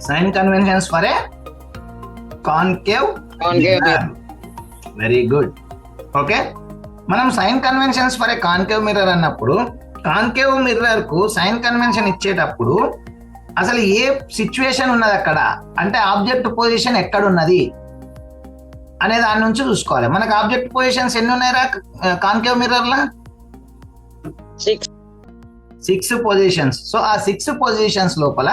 Sign conventions for a concave mirror. Very good. Okay, మనం sign conventions for a concave mirror అన్నప్పుడు concave mirror కు sign convention ఇచ్చేటప్పుడు అసలు ఏ situation ఉన్నది అక్కడ, అంటే ఆబ్జెక్ట్ పొజిషన్ ఎక్కడ ఉన్నది అనే దాని నుంచి చూసుకోవాలి. మనకు ఆబ్జెక్ట్ పొజిషన్స్ ఎన్ని ఉన్నాయిరా కాన్కేవ్ మిర్రర్ లా? 6 పొజిషన్స్. సో ఆ 6 పొజిషన్స్ లోపల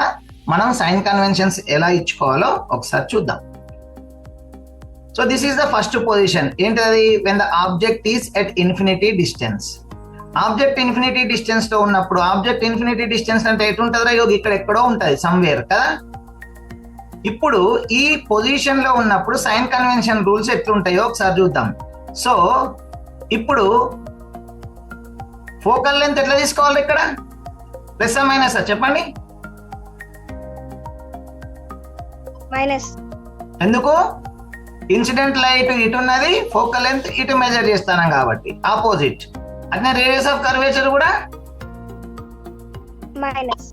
మనం సైన్ కన్వెన్షన్స్ ఎలా ఇచ్చుకోవాలో ఒకసారి చూద్దాం. So this is the first position. ఏంటది? When the object is at infinity distance. Object infinity distance లో ఉన్నప్పుడు, ఆబ్జెక్ట్ ఇన్ఫినిటీ డిస్టెన్స్ అంటే ఎటుంటదిరా యోగి? ఇక్కడ ఎక్కడో ఉంటది, సమ్వేర్ కదా. ఇప్పుడు ఈ పొజిషన్ లో ఉన్నప్పుడు సైన్ కన్వెన్షన్ రూల్స్ ఎట్లుంటాయో ఒకసారి చూద్దాం. సో ఇప్పుడు ఫోకల్ లెంత్ ఎట్లా తీసుకోవాలి ఇక్కడ? ప్లస్ మైనస్ చెప్పండి. మైనస్. ఎందుకు? ఇన్సిడెంట్ లైట్ ఇటు ఉన్నది, ఫోకల్ లెంత్ ఇటు మెజర్ చేస్తాను కాబట్టి ఆపోజిట్. అట్నే రేడియస్ ఆఫ్ కర్వేచర్ కూడా మైనస్.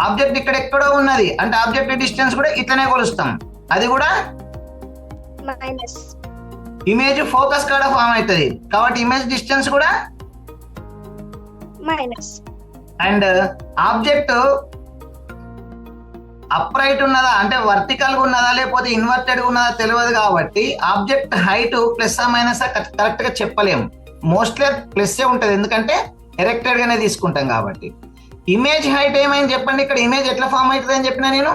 ఆబ్జెక్ట్ ఇక్కడ ఎక్కడో ఉన్నది అంటే ఆబ్జెక్ట్ డిస్టెన్స్ కూడా ఇట్లనే కొలుస్తాం, అది కూడా మైనస్. ఇమేజ్ ఫోకస్ కాడ ఫామ్ అవుతుంది కాబట్టి ఇమేజ్ డిస్టెన్స్ కూడా మైనస్. అండ్ ఆబ్జెక్ట్ అప్రైట్ ఉన్నదా అంటే వర్టికల్ గా ఉన్నదా లేకపోతే ఇన్వర్టెడ్ గా ఉన్నదా తెలియదు కాబట్టి object height plus minus correct గా చెప్పలేము. మోస్ట్లీ ప్లస్ ఉంటది ఎందుకంటే ఎరెక్టెడ్ గానే తీసుకుంటాం కాబట్టి. ఇమేజ్ హైట్ ఏమైంది చెప్పండి? ఇక్కడ ఇమేజ్ ఎట్లా ఫామ్ అవుతుంది అని చెప్పినా నేను?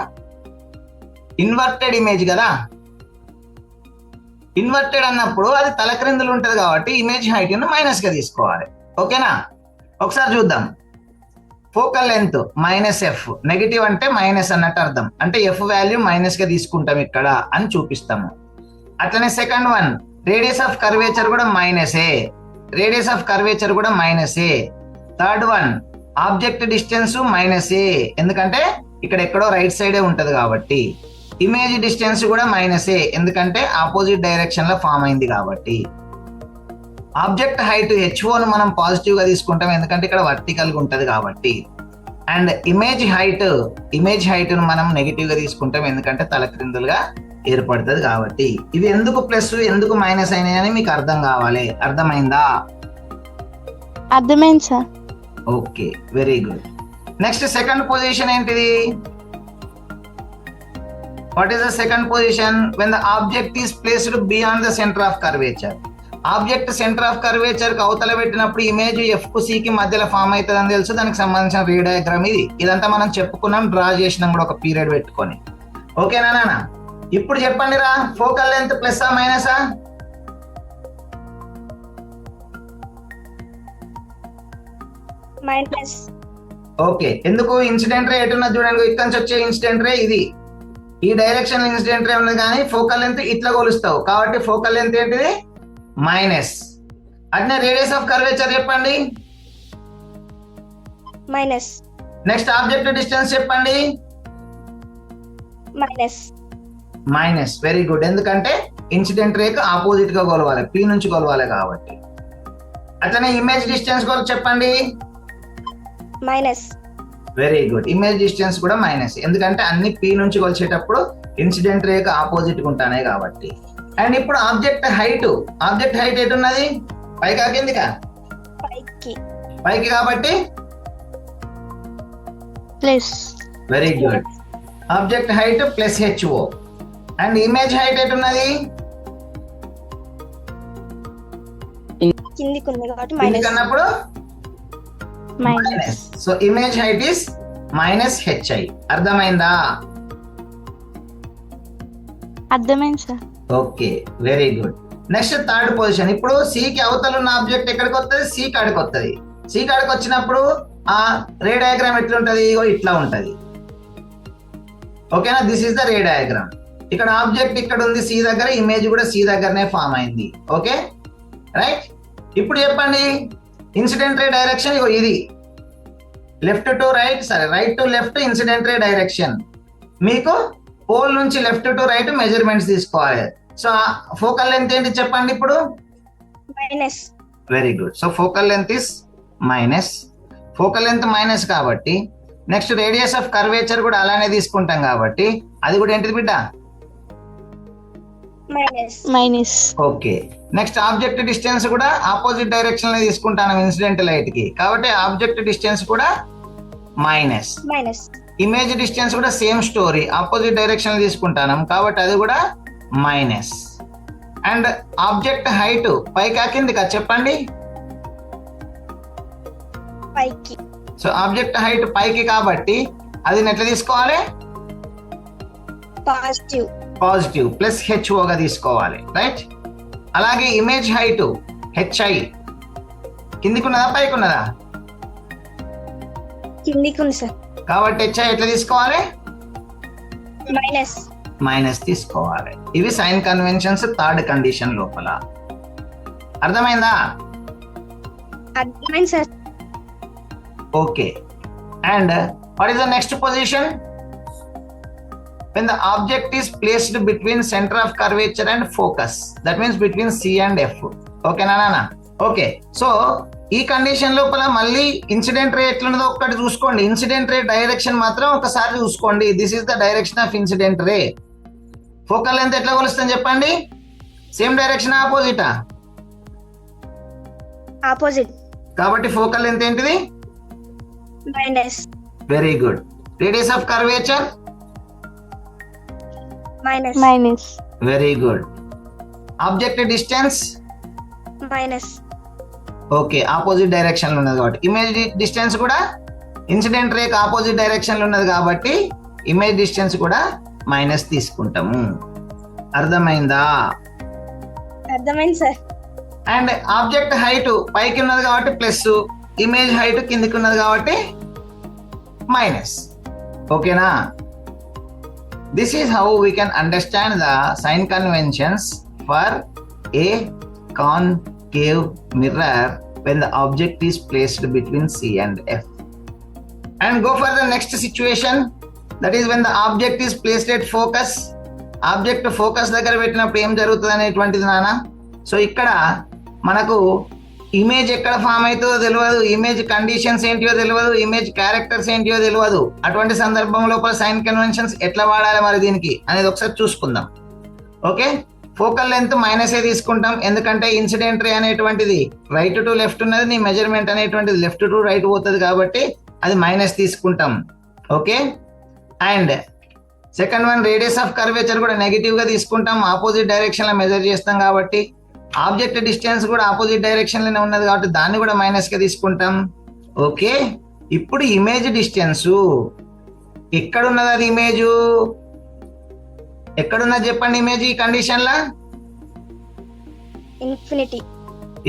ఇన్వర్టెడ్ ఇమేజ్ కదా. ఇన్వర్టెడ్ అన్నప్పుడు అది తలక్రిందులు ఉంటది కాబట్టి ఇమేజ్ హైట్ మైనస్ గా తీసుకోవాలి. ఓకేనా? ఒకసారి చూద్దాం. ఫోకల్ లెంత్ -f, నెగిటివ్ అంటే మైనస్ అన్నట్టు అర్థం, అంటే ఎఫ్ వాల్యూ మైనస్ గా తీసుకుంటాం ఇక్కడ అని చూపిస్తాము. అట్లనే second one, radius of curvature కూడా మైనసే, రేడియస్ ఆఫ్ కర్వేచర్ కూడా మైనసే. థర్డ్ వన్, ఆబ్జెక్ట్ డిస్టెన్స్ మైనసే, ఎందుకంటే ఇక్కడ ఎక్కడో రైట్ సైడే ఉంటది కాబట్టి. ఇమేజ్ డిస్టెన్స్ కూడా మైనసే, ఎందుకంటే ఆపోజిట్ డైరెక్షన్ లో ఫామ్ అయింది కాబట్టి. ఆబ్జెక్ట్ హైట్ h0 మనం పాజిటివ్ గా తీసుకుంటాం ఎందుకంటే ఇక్కడ వర్టికల్ గా ఉంటది కాబట్టి. అండ్ ఇమేజ్ హైట్ ను మనం నెగిటివ్ గా తీసుకుంటాం ఎందుకంటే తలక్రిందులుగా ఏర్పడుతుంది కాబట్టి. ఇవి ఎందుకు ప్లస్ ఎందుకు మైనస్ అయినాయి అని మీకు అర్థం కావాలి. అర్థమైందా? అర్థమైంది sir. Okay, very good. Next second position ఏంటిది? What is the second position? When the object is placed beyond the centre of curvature. Object centre of curvature కి అవతల పెట్టినప్పుడు ఇమేజ్ ఎఫ్ కు సి కి మధ్యలో ఫామ్ అవుతుంది అని తెలుసు. దానికి సంబంధించిన రీ డయాగ్రామ్ ఇది. ఇదంతా మనం చెప్పుకున్నాం, డ్రా చేసినాం కూడా ఒక పీరియడ్ పెట్టుకొని. ఓకేనా నాన్న? ఇప్పుడు చెప్పండి రా, ఫోకల్ లెంత్ ప్లస్సా మైనసా? మైనస్. ఓకే, ఎందుకు? ఇన్సిడెంట్ రే ఎటున్నది చూడండి, ఇక్కడ నుంచి వచ్చే ఇన్సిడెంట్ రే ఇది. ఈ డైరెక్షన్ ఇన్సిడెంట్ రే ఉన్నది కానీ ఫోకల్ లెంత్ ఇట్లా కొలుస్తావు కాబట్టి ఫోకల్ లెంత్ ఏంటిది? మైనస్. అట్నే రేడియస్ ఆఫ్ కర్వేచర్ చెప్పండి. మైనస్. నెక్స్ట్ ఆబ్జెక్ట్ డిస్టెన్స్ చెప్పండి. మైనస్. వెరీ గుడ్, ఎందుకంటే ఇన్సిడెంట్ రేక్ ఆపోజిట్ గా కొలవాలి, పి నుంచి కొలవాలి కాబట్టి. అట్లనే ఇమేజ్ డిస్టెన్స్ కూడా చెప్పండి. Minus. Very good, image distance కూడా మైనస్, ఎందుకంటే అన్ని పి నుంచి కొలిచేటప్పుడు ఇన్సిడెంట్ రేక్ ఆపోజిట్ గా ఉంటాయి కాబట్టి. అండ్ ఇప్పుడు ఆబ్జెక్ట్ హైట్ ఎటున్నది? పైకా కిందికా? పైకి కాబట్టి plus. Very good, object height plus HO. And image height ఎటున్నది? కిందికి ఉంది కాబట్టి మైనస్ అన్నప్పుడు minus. So image height is minus HI. అర్థమైందా? అర్థమైంది sir. Okay, very good. Next third position. ఇప్పుడు సి కి అవతల ఉన్న ఆబ్జెక్ట్ ఎక్కడికి వస్తుంది? సి కాడికి వస్తుంది. సి కాడికి వచ్చినప్పుడు ఆ రే డయాగ్రామ్ ఎట్లుంటది? ఇట్లా ఉంటది. ఓకేనా? This is the ray diagram. ఇక్కడ ఆబ్జెక్ట్ ఇక్కడ ఉంది సి దగ్గర, ఇమేజ్ కూడా సి దగ్గరనే ఫామ్ అయింది. Okay right. ఇప్పుడు చెప్పండి, ఇన్సిడెంట్ రే డైరెక్షన్ ఇది. లెఫ్ట్ టు రైట్, సరే right to left incident ray direction. మీకు పోల్ నుంచి లెఫ్ట్ టు రైట్ మెజర్మెంట్స్ తీసుకోవాలి. సో ఫోకల్ లెంత్ ఏంటి చెప్పండి ఇప్పుడు? Minus. Very good. So focal length is minus. Focal length minus కాబట్టి next radius of curvature కూడా అలానే తీసుకుంటాం కాబట్టి అది కూడా ఏంటిది బిడ్డ? Minus. Okay. Next object distance కూడా ఆపోజిట్ డైరెక్షన్ లో తీసుకుంటాను ఇన్సిడెంట్ లైట్ కి, కాబట్టి ఆబ్జెక్ట్ డిస్టెన్స్ కూడా మైనస్. ఇమేజ్ డిస్టెన్స్ కూడా సేమ్ స్టోరీ, ఆపోజిట్ డైరెక్షన్ లో తీసుకుంటాను కాబట్టి అది కూడా మైనస్. అండ్ ఆబ్జెక్ట్ హైట్ పైకా కిందికా చెప్పండి? పైకి. సో ఆబ్జెక్ట్ హైట్ పైకి కాబట్టి అది ఎట్లా తీసుకోవాలి? పాజిటివ్ ప్లస్ హెచ్ఓగా తీసుకోవాలి, రైట్? అలాగే ఇమేజ్ హైట్ హెచ్ఐ కిందికి ఉన్నదా పైకి ఉన్నదా? కిందికి ఉంది సార్. కాబట్టి హెచ్ఐ ఎట్లా తీసుకోవాలి? మైనస్. మైనస్ తీసుకోవాలి. ఇవి సైన్ కన్వెన్షన్స్ థర్డ్ కండిషన్ లోపల. అర్థమైందా? అర్థమైంది sir. Okay. And what is the next position? When the object is placed between center of curvature and focus, that means between C and F. ఓకేనా నాన్న? Okay. So ఈ condition లోపల మళ్ళీ incident ray ఎట్లున్నదో ఒక్కటి చూసుకోండి. ఇన్సిడెంట్ రే డైరెక్షన్ మాత్రం ఒకసారి చూసుకోండి. This is the direction of incident ray. Focal length ఎట్లా కొలుస్తాం చెప్పండి? సేమ్ డైరెక్షన్ ఆపోజిటా? ఆపోజిట్. కాబట్టి ఫోకల్ లెంత్ ఏంటిది? Minus. Very good. Radius of curvature? Minus. Very good. Object distance? Minus. Okay, opposite direction లో ఉన్నది కాబట్టి. ఇమేజ్ డిస్టెన్స్ కూడా ఇన్సిడెంట్ రేక్ ఆపోజిట్ డైరెక్షన్ లో ఉన్నది కాబట్టి ఇమేజ్ డిస్టెన్స్ కూడా మైనస్ తీసుకుంటాము. అర్థమైందా? అర్థమైంది సార్. అండ్ ఆబ్జెక్ట్ హైట్ పైకి ఉన్నది కాబట్టి ప్లస్, ఇమేజ్ హైట్ కిందికి ఉన్నది కాబట్టి మైనస్. ఓకేనా? This is how we can understand the sign conventions for a concave mirror when the object is placed between C and F. And go for the next situation, that is when the object is placed at focus. Object focus దగ్గర పెట్టినప్పుడు ఏం జరుగుతుంది అనేటువంటిది నాన్న. So ఇక్కడ మనకు image ఎక్కడ form అవుతుందో తెలియదు, ఇమేజ్ కండిషన్స్ ఏంటియో తెలియదు, ఇమేజ్ క్యారెక్టర్స్ ఏంటియో తెలియదు. అటువంటి సందర్భం లోపల సైన్ కన్వెన్షన్స్ ఎట్లా వాడాలి మరి దీనికి అనేది ఒకసారి చూసుకుందాం. ఓకే. ఫోకల్ లెంత్ మైనస్ తీసుకుంటాం, ఎందుకంటే ఇన్సిడెంట్ రే అనేటువంటిది రైట్ టు లెఫ్ట్ ఉన్నది, నీ మెజర్మెంట్ అనేటువంటిది లెఫ్ట్ టు రైట్ పోతుంది కాబట్టి అది మైనస్ తీసుకుంటాం. Okay. And second one radius of curvature కూడా నెగిటివ్ గా తీసుకుంటాం, ఆపోజిట్ డైరెక్షన్ లో మెజర్ చేస్తాం కాబట్టి. ఆబ్జెక్ట్ డిస్టెన్స్ కూడా ఆపోజిట్ డైరెక్షన్ లోనే ఉన్నది కాబట్టి దాన్ని కూడా మైనస్ గా తీసుకుంటాం. ఓకే. ఇప్పుడు ఇమేజ్ డిస్టెన్స్ ఎక్కడున్నది? అది ఇమేజ్ ఎక్కడున్నది చెప్పండి? ఇమేజ్ ఈ కండిషన్ లా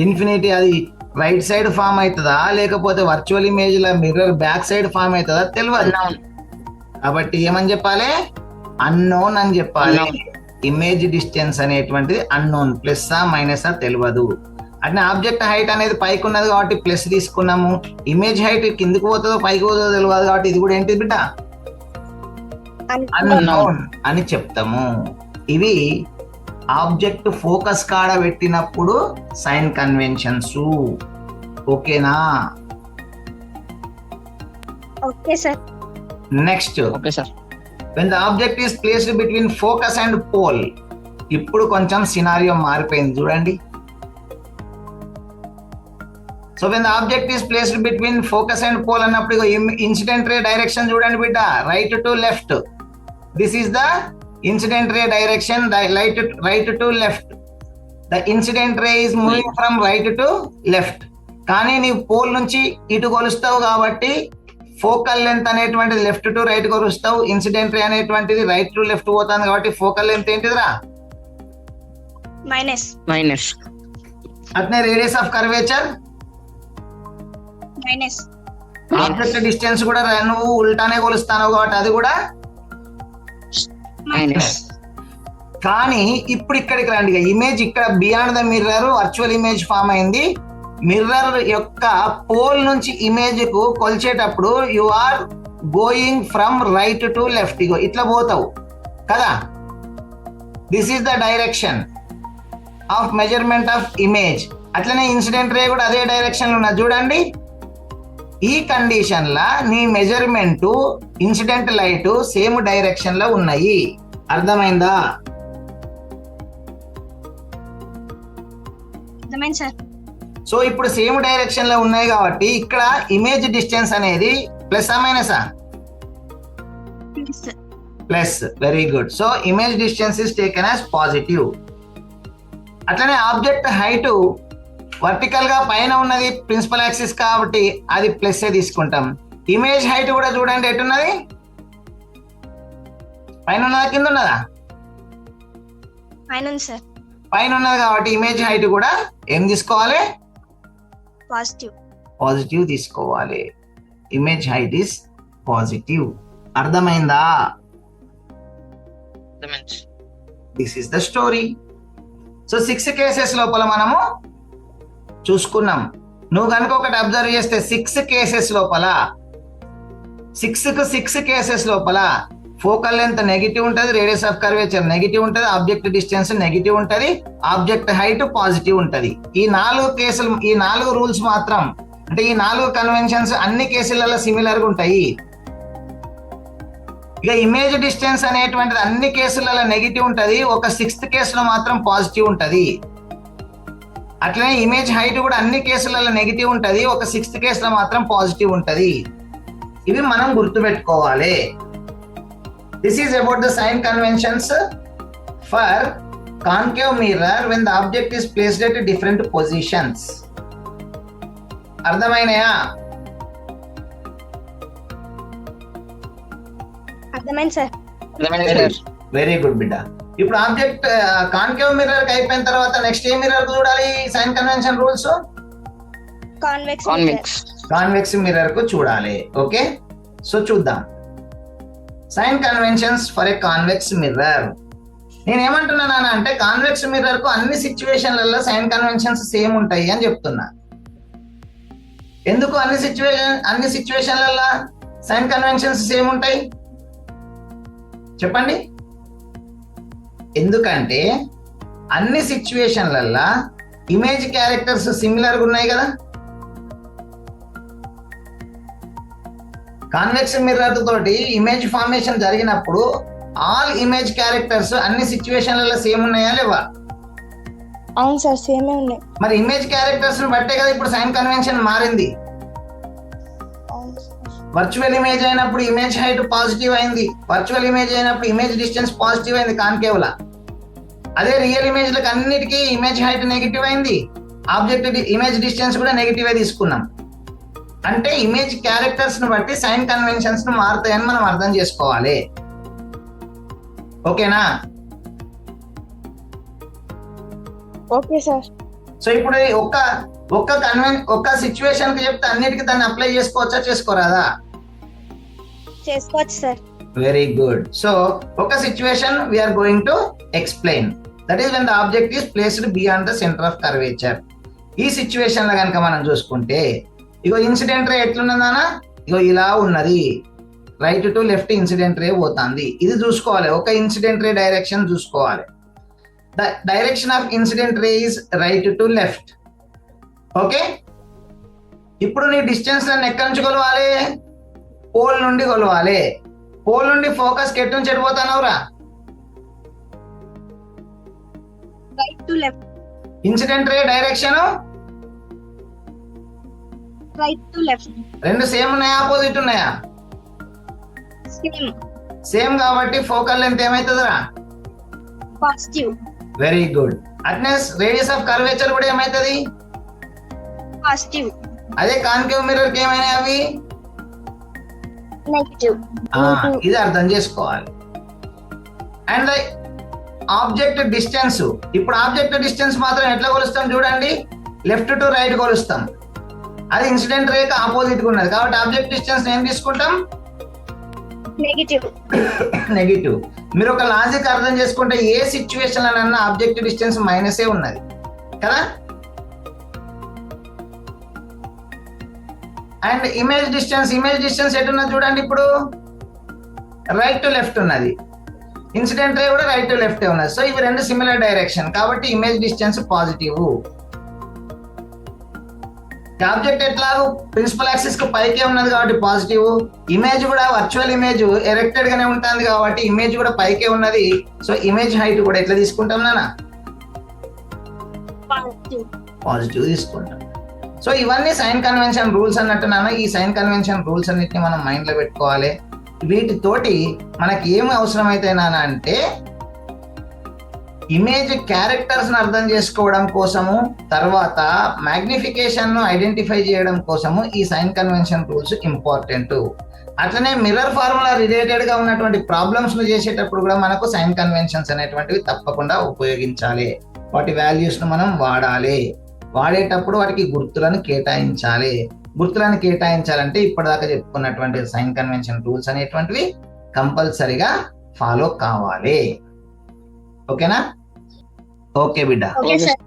ఇన్ఫినిటీ. అది రైట్ సైడ్ ఫామ్ అవుతుందా లేకపోతే వర్చువల్ ఇమేజ్ లా మిర్రర్ బ్యాక్ సైడ్ ఫామ్ అవుతుందా తెలియదు. కాబట్టి ఏమని చెప్పాలి? అన్నోన్ అని చెప్పాలి. ఇమేజ్ డిస్టెన్స్ అనేటువంటిది అన్నోన్, ప్లస్సా మైనసా తెలియదు. అట్లా ఆబ్జెక్ట్ హైట్ అనేది పైకి ఉన్నది కాబట్టి ప్లస్ తీసుకున్నాము. ఇమేజ్ హైట్ కిందికి పోతుందో పైకి పోతుందో తెలియదు కాబట్టి ఇది కూడా ఏంటిది బిడ్డ? అన్నోన్ అని చెప్తాము. ఇవి ఆబ్జెక్ట్ ఫోకస్ కాడ పెట్టినప్పుడు సైన్ కన్వెన్షన్స్. ఓకేనా? Okay sir. Next, okay sir. when the object is placed between focus and pole, ఇప్పుడు కొంచెం సినారియో మారిపోయింది చూడండి. So when the object is placed between focus and pole అన్నప్పుడు ఇన్సిడెంట్ రే డైరెక్షన్ చూడండి బిడ్డ, right to left. This is the incident ray direction, right to left. The incident ray is moving from right to left. కానీ నీవు pole నుంచి ఇటు కొలుస్తావు కాబట్టి focal length అనేటువంటిది లెఫ్ట్ టు రైట్ కొలుస్తావు, ఇన్సిడెంట్ రే అనేటువంటిది రైట్ టు లెఫ్ట్ పోతుంది కాబట్టి ఫోకల్ లెంత్ ఏంటిదిరా? మైనస్. అట్నే radius of curvature minus. Object distance కూడా నువ్వు ఉల్టానే కొలుస్తావు కాబట్టి అది కూడా మైనస్. కానీ ఇప్పుడు ఇక్కడికి రండి. ఇమేజ్ ఇక్కడ beyond the mirror virtual image form అయింది. మిర్రర్ యొక్క పోల్ నుంచి ఇమేజ్ కు కొలిచేటప్పుడు you are going from right to left. ఇగో ఇట్లా పోతావు కదా. This is the direction of measurement of image. అట్లనే ఇన్సిడెంట్ రే కూడా అదే డైరెక్షన్ లో ఉన్నది చూడండి. ఈ కండిషన్ లా నీ measurement incident light same direction లో ఉన్నాయి. అర్థమైందా? అర్థమైంది సార్. సో ఇప్పుడు సేమ్ డైరెక్షన్ లో ఉన్నాయి కాబట్టి ఇక్కడ ఇమేజ్ డిస్టెన్స్ అనేది ప్లస్ మైనసా? Plus. Very good. So image distance is taken as positive. అట్లనే ఆబ్జెక్ట్ హైట్ వర్టికల్ గా పైన ఉన్నది ప్రిన్సిపల్ యాక్సిస్ కాబట్టి అది ప్లస్ తీసుకుంటాం. ఇమేజ్ హైట్ కూడా చూడండి ఎట్టున్నది, పైన ఉన్నదా కింద ఉన్నదా? పైన ఉంది సార్. పైన ఉన్నది కాబట్టి ఇమేజ్ హైట్ కూడా ఏం తీసుకోవాలి? పాజిటివ్. పాజిటివ్ తీసుకోవాలి. Image height is positive. అర్థమైందా? This is the story. So 6 cases లోపల మనము చూసుకున్నాం. నువ్వు కనుక ఒకటి అబ్జర్వ్ చేస్తే 6 కేసెస్ లోపల 6 కేసెస్ లోపల ఫోకల్ లెంత్ నెగిటివ్ ఉంటుంది, రేడియస్ ఆఫ్ కర్వేచర్ నెగిటివ్ ఉంటుంది, ఆబ్జెక్ట్ డిస్టెన్స్ నెగిటివ్ ఉంటుంది, ఆబ్జెక్ట్ హైట్ పాజిటివ్ ఉంటుంది. ఈ 4 కేసులు, ఈ 4 రూల్స్ మాత్రం, అంటే ఈ 4 కన్వెన్షన్స్ అన్ని కేసులలో సిమిలర్ గా ఉంటాయి. ఇక ఇమేజ్ డిస్టెన్స్ అనేటువంటిది అన్ని కేసులలో నెగిటివ్ ఉంటుంది, ఒక 6th కేసులో మాత్రం పాజిటివ్ ఉంటుంది. అట్లనే ఇమేజ్ హైట్ కూడా అన్ని కేసులలో నెగిటివ్ ఉంటుంది, ఒక 6th కేసులో మాత్రం పాజిటివ్ ఉంటుంది. ఇవి మనం గుర్తుపెట్టుకోవాలి. This is about the sign conventions for concave mirror when the object is placed at different positions. అర్థమైనయా? అర్థమైంది సార్. వెరీ గుడ్ బిడ్డ. ఇప్పుడు ఆబ్జెక్ట్ కాన్కేవ్ మిర్రర్ కి అయిపోయిన తర్వాత నెక్స్ట్ ఏ మిర్రర్ చూడాలి? Sign convention rules convex mirror కు చూడాలి. ఓకే, సో చూద్దాం sign conventions for a convex mirror. నేను ఏమంటున్నానా అంటే కాన్వెక్స్ మిర్రర్ కు అన్ని సిచ్యువేషన్లలో సైన్ కన్వెన్షన్స్ సేమ్ ఉంటాయి అని చెప్తున్నా. ఎందుకు అన్ని సిచ్యువేషన్లలో సైన్ కన్వెన్షన్స్ సేమ్ ఉంటాయి చెప్పండి? ఎందుకంటే అన్ని సిచ్యువేషన్లల్లో ఇమేజ్ క్యారెక్టర్స్ సిమిలర్ గా ఉన్నాయి కదా. కాన్వెక్స్ మిర్రర్ తోటి ఇమేజ్ ఫార్మేషన్ జరిగినప్పుడు ఆల్ ఇమేజ్ క్యారెక్టర్స్ అన్ని సిచ్యువేషన్లలో సేమ్ ఉన్నాయా లేవా? అవును సార్, సేమే ఉన్నాయి. మరి ఇమేజ్ క్యారెక్టర్స్ బట్టే కదా ఇప్పుడు సైన్ కన్వెన్షన్ మారింది. వర్చువల్ ఇమేజ్ అయినప్పుడు ఇమేజ్ హైట్ పాజిటివ్ అయింది, వర్చువల్ ఇమేజ్ అయినప్పుడు ఇమేజ్ డిస్టెన్స్ పాజిటివ్ అయింది కాన్కేవ్ లా. అదే రియల్ ఇమేజ్ లకు అన్నిటికీ ఇమేజ్ హైట్ నెగిటివ్ అయింది, ఆబ్జెక్ట్ ఇమేజ్ డిస్టెన్స్ కూడా నెగిటివ్ తీసుకున్నాం. అంటే ఇమేజ్ క్యారెక్టర్స్ ను బట్టి సైన్ కన్వెన్షన్స్ ను మారుతాయని మనం అర్థం చేసుకోవాలి. ఓకేనా? Okay sir. సో ఇప్పుడు ఒక్క సిచ్యువేషన్ కి చెప్తే అన్నిటికీ దాన్ని అప్లై చేసుకోవచ్చా చేసుకోరాదా? చేసుకోవచ్చు సార్. Very good. సో ఒక situation we're going to explain, that is when the object is placed beyond the centre of curvature. ఈ సిచ్యువేషన్ లో కనుక మనం చూసుకుంటే ఇగో ఇన్సిడెంట్ రే ఎట్లున్నదానా, ఇగో ఇలా ఉన్నది, రైట్ టు లెఫ్ట్ ఇన్సిడెంట్ రే పోతుంది. ఇది చూసుకోవాలి, ఒక ఇన్సిడెంట్ రే డైరెక్షన్ చూసుకోవాలి. The direction of incident ray is right to left. Okay, ఇప్పుడు నీ డిస్టెన్స్ నన్ను ఎక్కడి నుంచి కొలవాలి? పోల్ నుండి కొలవాలి. పోల్ నుండి ఫోకస్ కి ఎటు నుంచి ఎడిపోతానవురా? Right to left. Incident ray direction right to left. రెండు సేమ్ ఉన్నాయా ఆపోజిట్ ఉన్నాయా? సేమ్ కాబట్టి ఫోకల్ లెంత్ ఏమైతుందిరా? పాజిటివ్. Very good. అట్నెస్ రేడియస్ ఆఫ్ కర్వేచర్ కూడా ఏమైతుంది? పాజిటివ్. అదే కాన్కేవ్ మిర్రర్ కి ఏమైనా అవి నెగటివ్. ఇది అర్థం చేసుకోవాలి. అండ్ ఆబ్జెక్ట్ డిస్టెన్స్, ఇప్పుడు ఆబ్జెక్ట్ డిస్టెన్స్ మాత్రం ఎట్లా కొలుస్తాం చూడండి, లెఫ్ట్ టు రైట్ కొలుస్తాం. అది ఇన్సిడెంట్ రేక్ ఆపోజిట్ గా ఉన్నది కాబట్టి ఆబ్జెక్ట్ డిస్టెన్స్ ఏం తీసుకుంటాం? నెగిటివ్. మీరు ఒక లాజిక్ అర్థం చేసుకుంటే ఏ సిచ్యువేషన్ అన్నా ఆబ్జెక్ట్ డిస్టెన్స్ మైనసే ఉన్నది కదా. అండ్ ఇమేజ్ డిస్టెన్స్ ఎటున్నది చూడండి, ఇప్పుడు రైట్ టు లెఫ్ట్ ఉన్నది, ఇన్సిడెంట్ రే కూడా రైట్ టు లెఫ్ట్ ఉన్నది. సో ఇవి రెండు సిమిలర్ డైరెక్షన్ కాబట్టి ఇమేజ్ డిస్టెన్స్ పాజిటివ్. ఆబ్జెక్ట్ ఎట్లాగో ప్రిన్సిపల్ యాక్సిస్ కు పైకే ఉన్నది కాబట్టి పాజిటివ్, ఇమేజ్ కూడా వర్చువల్ ఇమేజ్ ఎరెక్టెడ్ గానే ఉంటుంది కాబట్టి ఇమేజ్ కూడా పైకే ఉన్నది. సో ఇమేజ్ హైట్ కూడా ఎట్లా తీసుకుంటాం నాన్న? పాజిటివ్. పాజిటివ్ తీసుకుంటాం. సో ఇవన్నీ సైన్ కన్వెన్షన్ రూల్స్ అన్నట్టు నాన్న. ఈ సైన్ కన్వెన్షన్ రూల్స్ అన్నిటిని మనం మైండ్ లో పెట్టుకోవాలి. వీటితోటి మనకి ఏమి అవసరం అయితే నాన్న అంటే ఇమేజ్ క్యారెక్టర్స్ ని అర్థం చేసుకోవడం కోసము, తర్వాత మ్యాగ్నిఫికేషన్ ను ఐడెంటిఫై చేయడం కోసము ఈ సైన్ కన్వెన్షన్ రూల్స్ ఇంపార్టెంట్. అట్లనే మిర్రర్ ఫార్ములా రిలేటెడ్ గా ఉన్నటువంటి ప్రాబ్లమ్స్ ను చేసేటప్పుడు కూడా మనకు సైన్ కన్వెన్షన్స్ అనేటువంటివి తప్పకుండా ఉపయోగించాలి. వాటి వాల్యూస్ ను మనం వాడాలి. వాడేటప్పుడు వాటికి గుర్తులను కేటాయించాలి. గుర్తులను కేటాయించాలంటే ఇప్పటిదాకా చెప్పుకున్నటువంటి సైన్ కన్వెన్షన్ రూల్స్ అనేటువంటివి కంపల్సరిగా ఫాలో కావాలి. ఓకేనా? ఓకే బిడ్డ. Okay sir.